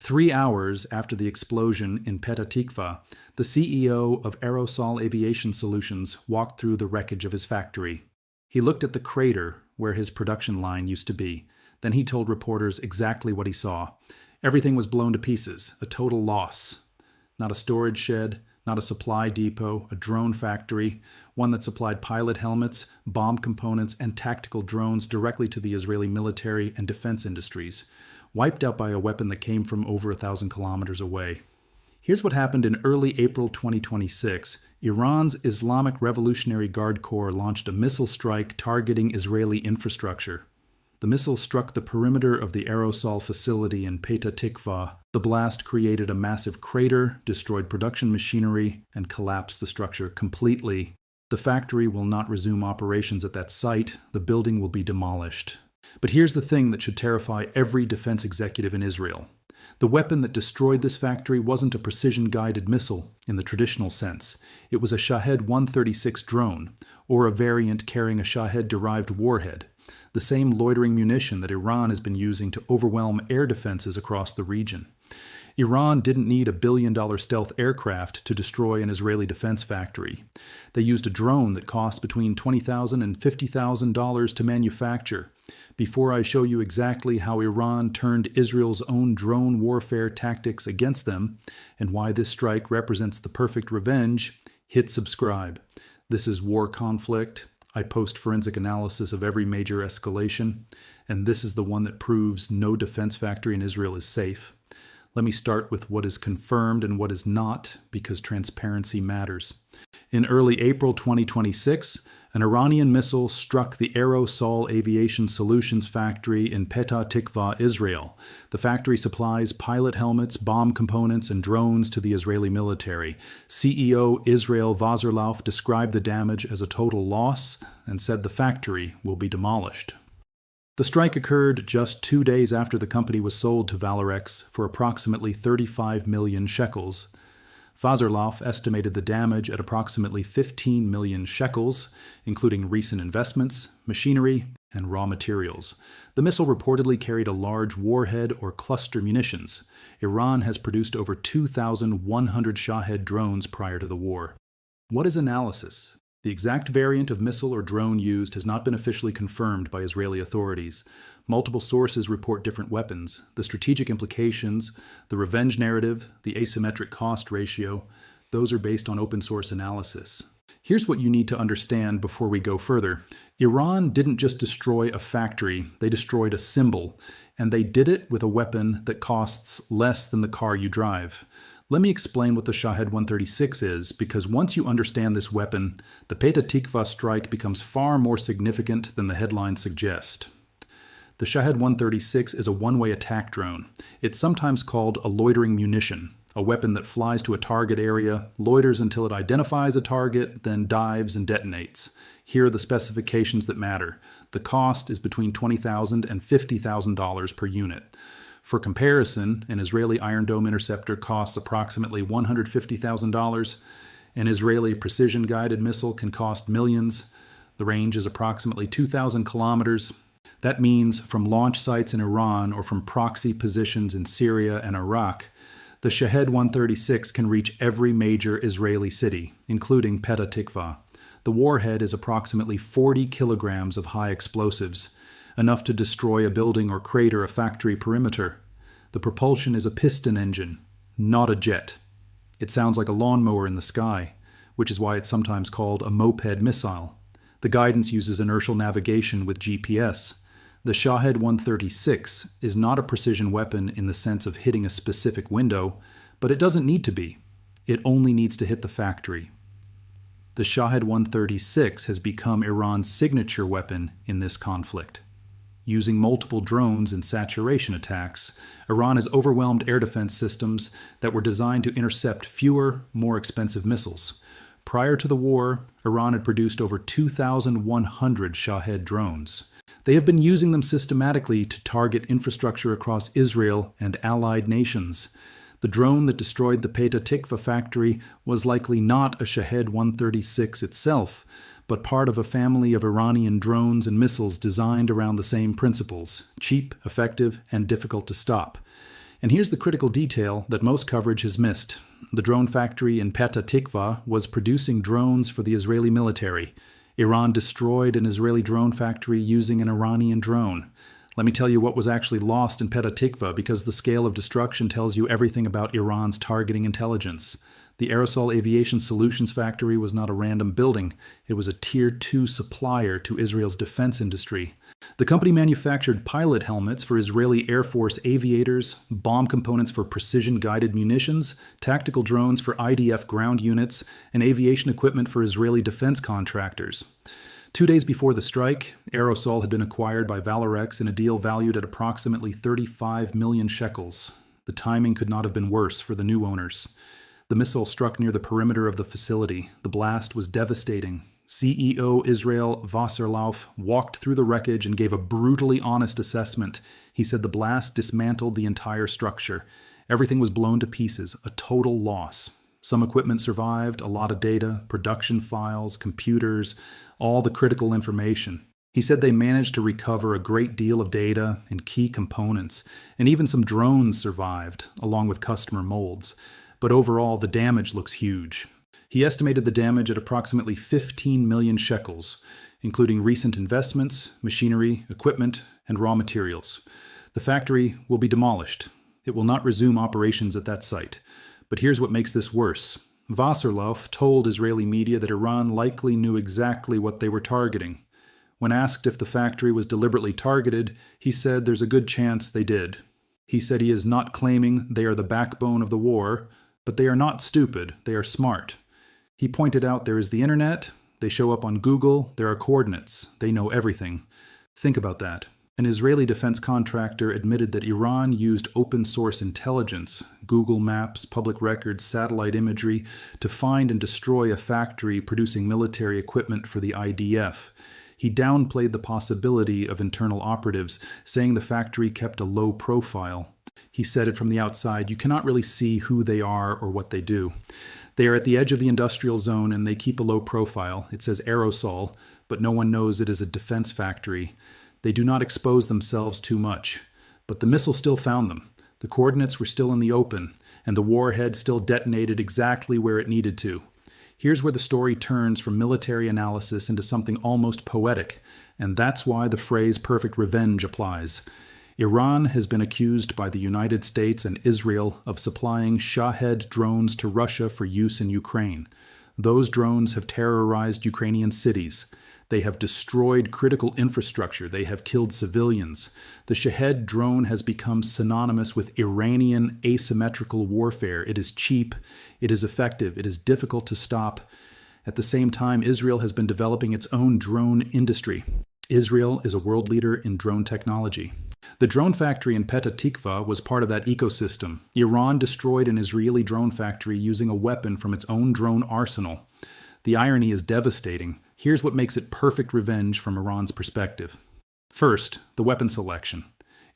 3 hours after the explosion in Petah Tikva, the CEO of Aero Sol Aviation Solutions walked through the wreckage of his factory. He looked at the crater where his production line used to be. Then he told reporters exactly what he saw. Everything was blown to pieces, a total loss. Not a storage shed, not a supply depot, a drone factory, one that supplied pilot helmets, bomb components, and tactical drones directly to the Israeli military and defense industries, wiped out by a weapon that came from over 1,000 kilometers away. Here's what happened in early April 2026. Iran's Islamic Revolutionary Guard Corps launched a missile strike targeting Israeli infrastructure. The missile struck the perimeter of the Aero Sol facility in Petah Tikva. The blast created a massive crater, destroyed production machinery, and collapsed the structure completely. The factory will not resume operations at that site. The building will be demolished. But here's the thing that should terrify every defense executive in Israel. The weapon that destroyed this factory wasn't a precision-guided missile in the traditional sense. It was a Shahed-136 drone, or a variant carrying a Shahed-derived warhead, the same loitering munition that Iran has been using to overwhelm air defenses across the region. Iran didn't need a billion-dollar stealth aircraft to destroy an Israeli defense factory. They used a drone that cost between $20,000 and $50,000 to manufacture. Before I show you exactly how Iran turned Israel's own drone warfare tactics against them, and why this strike represents the perfect revenge, hit subscribe. This is War Conflict. I post forensic analysis of every major escalation, and this is the one that proves no defense factory in Israel is safe. Let me start with what is confirmed and what is not, because transparency matters. In early April 2026, an Iranian missile struck the Aero Sol Aviation Solutions factory in Petah Tikva, Israel. The factory supplies pilot helmets, bomb components, and drones to the Israeli military. CEO Israel Vazirlauf described the damage as a total loss and said the factory will be demolished. The strike occurred just 2 days after the company was sold to Valorex for approximately 35 million shekels. Vazirlauf estimated the damage at approximately 15 million shekels, including recent investments, machinery, and raw materials. The missile reportedly carried a large warhead or cluster munitions. Iran has produced over 2,100 Shahed drones prior to the war. What is analysis? The exact variant of missile or drone used has not been officially confirmed by Israeli authorities. Multiple sources report different weapons. The strategic implications, the revenge narrative, the asymmetric cost ratio, those are based on open source analysis. Here's what you need to understand before we go further. Iran didn't just destroy a factory, they destroyed a symbol, and they did it with a weapon that costs less than the car you drive. Let me explain what the Shahed-136 is, because once you understand this weapon, the Petah Tikva strike becomes far more significant than the headlines suggest. The Shahed-136 is a one-way attack drone. It's sometimes called a loitering munition, a weapon that flies to a target area, loiters until it identifies a target, then dives and detonates. Here are the specifications that matter. The cost is between $20,000 and $50,000 per unit. For comparison, an Israeli Iron Dome interceptor costs approximately $150,000. An Israeli precision-guided missile can cost millions. The range is approximately 2,000 kilometers. That means from launch sites in Iran or from proxy positions in Syria and Iraq, the Shahed-136 can reach every major Israeli city, including Petah Tikva. The warhead is approximately 40 kilograms of high explosives, enough to destroy a building or crater a factory perimeter. The propulsion is a piston engine, not a jet. It sounds like a lawnmower in the sky, which is why it's sometimes called a moped missile. The guidance uses inertial navigation with GPS. The Shahed-136 is not a precision weapon in the sense of hitting a specific window, but it doesn't need to be. It only needs to hit the factory. The Shahed-136 has become Iran's signature weapon in this conflict. Using multiple drones and saturation attacks, Iran has overwhelmed air defense systems that were designed to intercept fewer, more expensive missiles. Prior to the war, Iran had produced over 2,100 Shahed drones. They have been using them systematically to target infrastructure across Israel and allied nations. The drone that destroyed the Petah Tikva factory was likely not a Shahed-136 itself, but part of a family of Iranian drones and missiles designed around the same principles: cheap, effective, and difficult to stop. And here's the critical detail that most coverage has missed. The drone factory in Petah Tikva was producing drones for the Israeli military. Iran destroyed an Israeli drone factory using an Iranian drone. Let me tell you what was actually lost in Petah Tikva, because the scale of destruction tells you everything about Iran's targeting intelligence. The Aero Sol Aviation Solutions factory was not a random building. It was a Tier 2 supplier to Israel's defense industry. The company manufactured pilot helmets for Israeli Air Force aviators, bomb components for precision-guided munitions, tactical drones for IDF ground units, and aviation equipment for Israeli defense contractors. 2 days before the strike, Aero Sol had been acquired by Valorex in a deal valued at approximately 35 million shekels. The timing could not have been worse for the new owners. The missile struck near the perimeter of the facility. The blast was devastating. CEO Israel Wasserlauf walked through the wreckage and gave a brutally honest assessment. He said the blast dismantled the entire structure. Everything was blown to pieces, a total loss. Some equipment survived, a lot of data, production files, computers, all the critical information. He said they managed to recover a great deal of data and key components, and even some drones survived, along with customer molds. But overall, the damage looks huge. He estimated the damage at approximately 15 million shekels, including recent investments, machinery, equipment, and raw materials. The factory will be demolished. It will not resume operations at that site. But here's what makes this worse. Wasserlauf told Israeli media that Iran likely knew exactly what they were targeting. When asked if the factory was deliberately targeted, he said there's a good chance they did. He said he is not claiming they are the backbone of the war, but they are not stupid, they are smart. He pointed out there is the internet, they show up on Google, there are coordinates, they know everything. Think about that. An Israeli defense contractor admitted that Iran used open source intelligence, Google Maps, public records, satellite imagery, to find and destroy a factory producing military equipment for the IDF. He downplayed the possibility of internal operatives, saying the factory kept a low profile. He said it from the outside, you cannot really see who they are or what they do. They are at the edge of the industrial zone and they keep a low profile. It says Aero Sol, but no one knows it is a defense factory. They do not expose themselves too much. But the missile still found them. The coordinates were still in the open, and the warhead still detonated exactly where it needed to. Here's where the story turns from military analysis into something almost poetic, and that's why the phrase perfect revenge applies. Iran has been accused by the United States and Israel of supplying Shahed drones to Russia for use in Ukraine. Those drones have terrorized Ukrainian cities. They have destroyed critical infrastructure. They have killed civilians. The Shahed drone has become synonymous with Iranian asymmetrical warfare. It is cheap. It is effective. It is difficult to stop. At the same time, Israel has been developing its own drone industry. Israel is a world leader in drone technology. The drone factory in Petah Tikva was part of that ecosystem. Iran destroyed an Israeli drone factory using a weapon from its own drone arsenal. The irony is devastating. Here's what makes it perfect revenge from Iran's perspective. First, the weapon selection.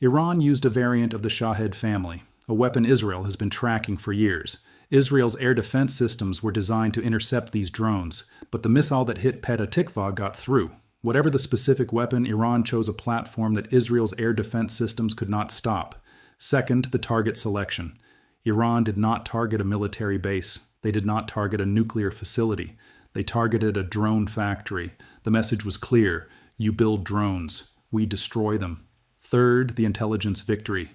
Iran used a variant of the Shahed family, a weapon Israel has been tracking for years. Israel's air defense systems were designed to intercept these drones, but the missile that hit Petah Tikva got through. Whatever the specific weapon, Iran chose a platform that Israel's air defense systems could not stop. Second, the target selection. Iran did not target a military base. They did not target a nuclear facility. They targeted a drone factory. The message was clear. You build drones. We destroy them. Third, the intelligence victory.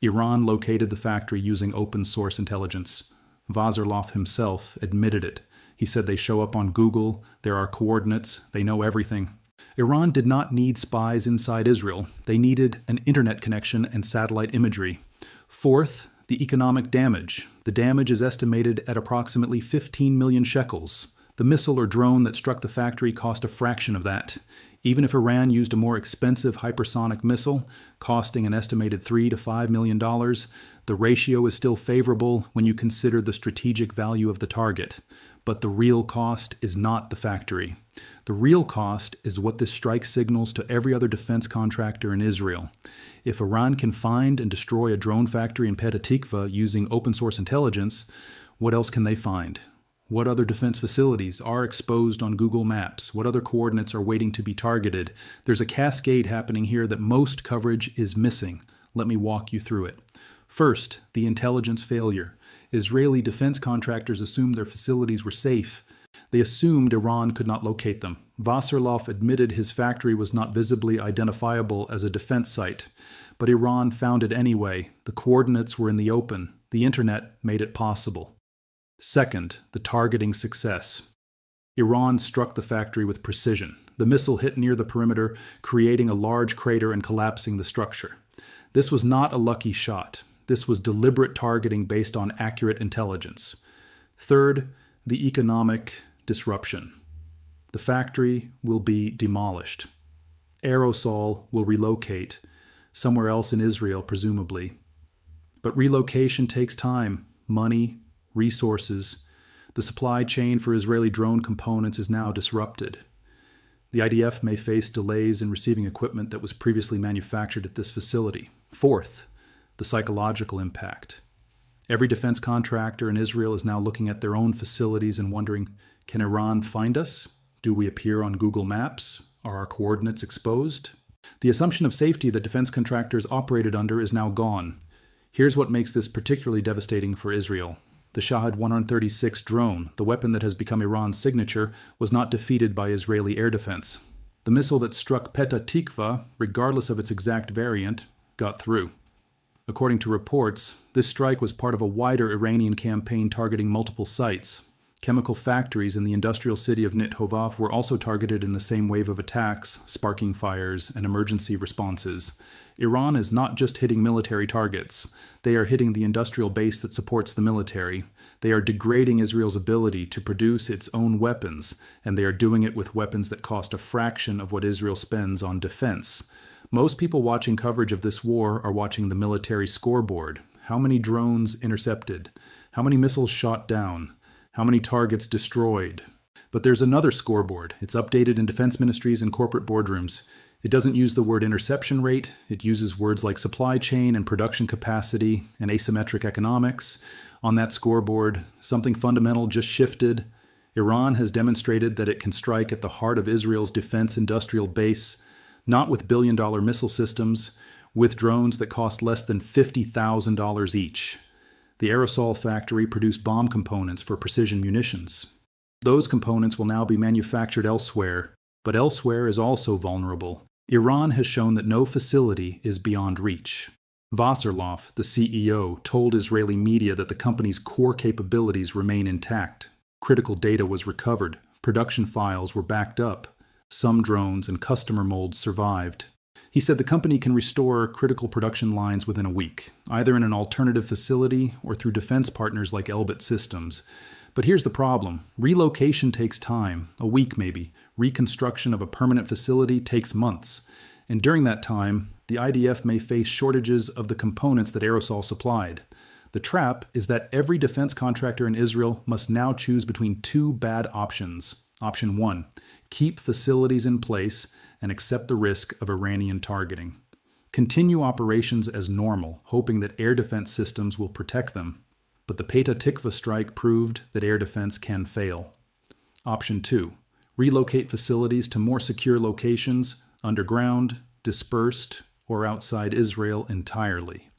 Iran located the factory using open source intelligence. Wasserlauf himself admitted it. He said they show up on Google, there are coordinates, they know everything. Iran did not need spies inside Israel. They needed an internet connection and satellite imagery. Fourth, the economic damage. The damage is estimated at approximately 15 million shekels. The missile or drone that struck the factory cost a fraction of that. Even if Iran used a more expensive hypersonic missile, costing an estimated $3 to $5 million, the ratio is still favorable when you consider the strategic value of the target. But the real cost is not the factory. The real cost is what this strike signals to every other defense contractor in Israel. If Iran can find and destroy a drone factory in Petah Tikva using open source intelligence, what else can they find? What other defense facilities are exposed on Google Maps? What other coordinates are waiting to be targeted? There's a cascade happening here that most coverage is missing. Let me walk you through it. First, the intelligence failure. Israeli defense contractors assumed their facilities were safe. They assumed Iran could not locate them. Wasserloff admitted his factory was not visibly identifiable as a defense site. But Iran found it anyway. The coordinates were in the open. The internet made it possible. Second, the targeting success. Iran struck the factory with precision. The missile hit near the perimeter, creating a large crater and collapsing the structure. This was not a lucky shot. This was deliberate targeting based on accurate intelligence. Third, the economic disruption. The factory will be demolished. Aero Sol will relocate, somewhere else in Israel, presumably. But relocation takes time, money, resources. The supply chain for Israeli drone components is now disrupted. The IDF may face delays in receiving equipment that was previously manufactured at this facility. Fourth, the psychological impact. Every defense contractor in Israel is now looking at their own facilities and wondering, can Iran find us? Do we appear on Google Maps? Are our coordinates exposed? The assumption of safety that defense contractors operated under is now gone. Here's what makes this particularly devastating for Israel. The Shahed-136 drone, the weapon that has become Iran's signature, was not defeated by Israeli air defense. The missile that struck Petah Tikva, regardless of its exact variant, got through. According to reports, this strike was part of a wider Iranian campaign targeting multiple sites. Chemical factories in the industrial city of Ynetnews were also targeted in the same wave of attacks, sparking fires, and emergency responses. Iran is not just hitting military targets. They are hitting the industrial base that supports the military. They are degrading Israel's ability to produce its own weapons, and they are doing it with weapons that cost a fraction of what Israel spends on defense. Most people watching coverage of this war are watching the military scoreboard. How many drones intercepted? How many missiles shot down? How many targets destroyed? But there's another scoreboard. It's updated in defense ministries and corporate boardrooms. It doesn't use the word interception rate. It uses words like supply chain and production capacity and asymmetric economics. On that scoreboard, something fundamental just shifted. Iran has demonstrated that it can strike at the heart of Israel's defense industrial base, not with billion-dollar missile systems, with drones that cost less than $50,000 each. The Aero Sol factory produced bomb components for precision munitions. Those components will now be manufactured elsewhere, but elsewhere is also vulnerable. Iran has shown that no facility is beyond reach. Wasserloff, the CEO, told Israeli media that the company's core capabilities remain intact. Critical data was recovered. Production files were backed up. Some drones and customer molds survived. He said the company can restore critical production lines within a week, either in an alternative facility or through defense partners like Elbit Systems. But here's the problem. Relocation takes time, a week maybe. Reconstruction of a permanent facility takes months. And during that time, the IDF may face shortages of the components that Aero Sol supplied. The trap is that every defense contractor in Israel must now choose between two bad options. Option 1, keep facilities in place and accept the risk of Iranian targeting. Continue operations as normal, hoping that air defense systems will protect them. But the Petah Tikva strike proved that air defense can fail. Option 2, relocate facilities to more secure locations, underground, dispersed, or outside Israel entirely.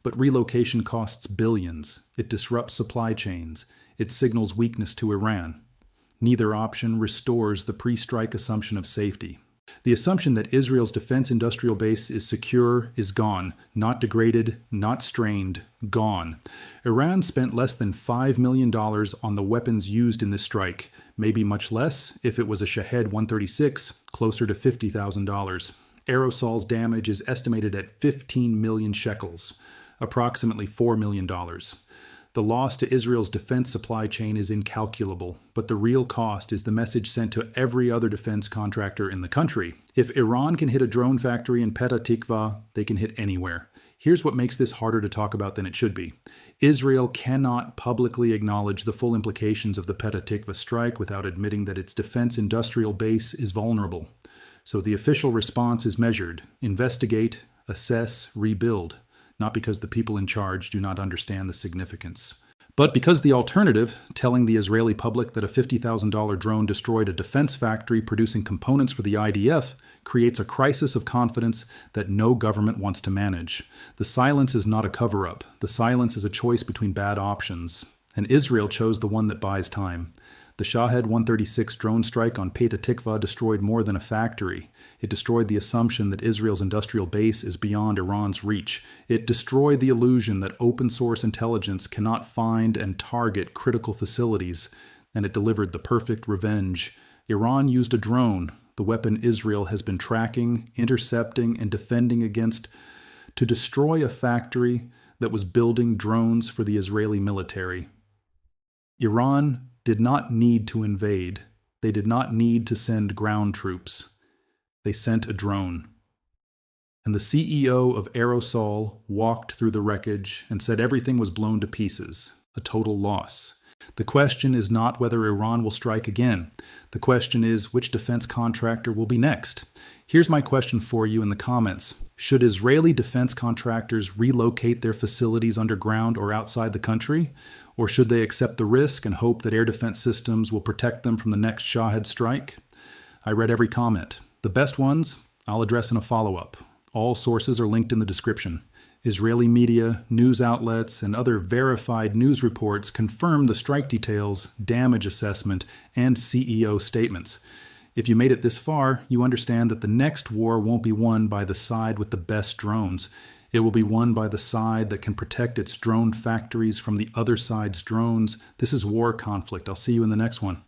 But relocation costs billions. It disrupts supply chains. It signals weakness to Iran. Neither option restores the pre-strike assumption of safety. The assumption that Israel's defense industrial base is secure is gone, not degraded, not strained, gone. Iran spent less than $5 million on the weapons used in this strike, maybe much less if it was a Shahed-136, closer to $50,000. Aero Sol's damage is estimated at 15 million shekels, approximately $4 million. The loss to Israel's defense supply chain is incalculable, but the real cost is the message sent to every other defense contractor in the country. If Iran can hit a drone factory in Petah Tikva, they can hit anywhere. Here's what makes this harder to talk about than it should be. Israel cannot publicly acknowledge the full implications of the Petah Tikva strike without admitting that its defense industrial base is vulnerable. So the official response is measured: investigate, assess, rebuild. Not because the people in charge do not understand the significance. But because the alternative, telling the Israeli public that a $50,000 drone destroyed a defense factory producing components for the IDF, creates a crisis of confidence that no government wants to manage. The silence is not a cover-up. The silence is a choice between bad options. And Israel chose the one that buys time. The Shahed-136 drone strike on Petah Tikva destroyed more than a factory. It destroyed the assumption that Israel's industrial base is beyond Iran's reach. It destroyed the illusion that open-source intelligence cannot find and target critical facilities. And it delivered the perfect revenge. Iran used a drone, the weapon Israel has been tracking, intercepting, and defending against, to destroy a factory that was building drones for the Israeli military. Iran did not need to invade. They did not need to send ground troops. They sent a drone. And the CEO of Aero Sol walked through the wreckage and said everything was blown to pieces, a total loss. The question is not whether Iran will strike again. The question is which defense contractor will be next. Here's my question for you in the comments. Should Israeli defense contractors relocate their facilities underground or outside the country? Or should they accept the risk and hope that air defense systems will protect them from the next Shahed strike? I read every comment. The best ones I'll address in a follow-up. All sources are linked in the description. Israeli media, news outlets, and other verified news reports confirm the strike details, damage assessment, and CEO statements. If you made it this far, you understand that the next war won't be won by the side with the best drones. It will be won by the side that can protect its drone factories from the other side's drones. This is war conflict. I'll see you in the next one.